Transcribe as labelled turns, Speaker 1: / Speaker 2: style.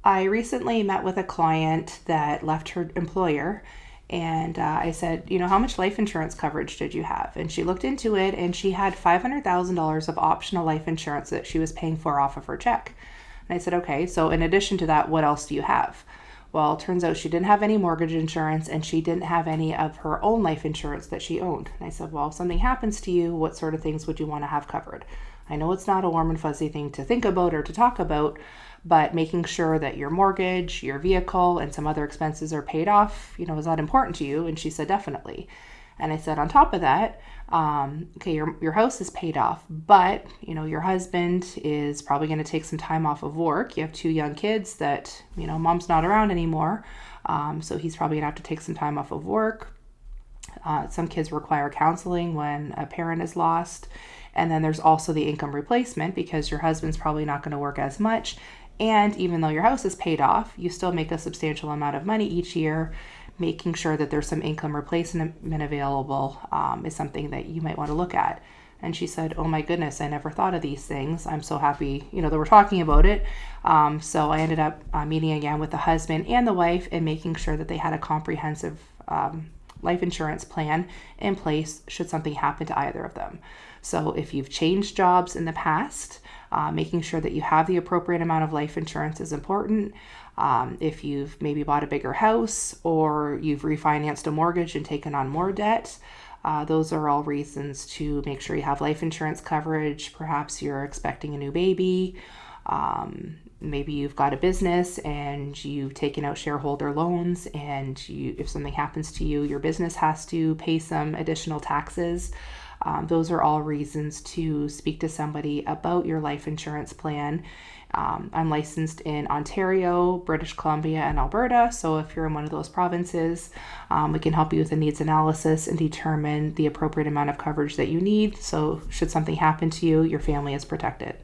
Speaker 1: I recently met with a client that left her employer, and I said, how much life insurance coverage did you have? And she looked into it, and she had $500,000 of optional life insurance that she was paying for off of her check. And I said, okay, so in addition to that, what else do you have? Well, it turns out she didn't have any mortgage insurance and she didn't have any of her own life insurance that she owned. And I said, well, if something happens to you, what sort of things would you want to have covered? I know it's not a warm and fuzzy thing to think about or to talk about, but making sure that your mortgage, your vehicle, and some other expenses are paid off, is that important to you? And she said, definitely. And I said, on top of that, okay, your house is paid off, but your husband is probably going to take some time off of work. You have two young kids that mom's not around anymore, so he's probably going to have to take some time off of work. Some kids require counseling when a parent is lost, and then there's also the income replacement because your husband's probably not going to work as much. And even though your house is paid off, you still make a substantial amount of money each year. Making sure that there's some income replacement available is something that you might want to look at. And she said, oh my goodness, I never thought of these things. I'm so happy, that we're talking about it. So I ended up meeting again with the husband and the wife and making sure that they had a comprehensive life insurance plan in place should something happen to either of them. So if you've changed jobs in the past, making sure that you have the appropriate amount of life insurance is important. If you've maybe bought a bigger house or you've refinanced a mortgage and taken on more debt, those are all reasons to make sure you have life insurance coverage. Perhaps you're expecting a new baby. Maybe you've got a business and you've taken out shareholder loans, and if something happens to you, your business has to pay some additional taxes. Those are all reasons to speak to somebody about your life insurance plan. I'm licensed in Ontario, British Columbia, and Alberta. So if you're in one of those provinces, we can help you with a needs analysis and determine the appropriate amount of coverage that you need. So should something happen to you, your family is protected.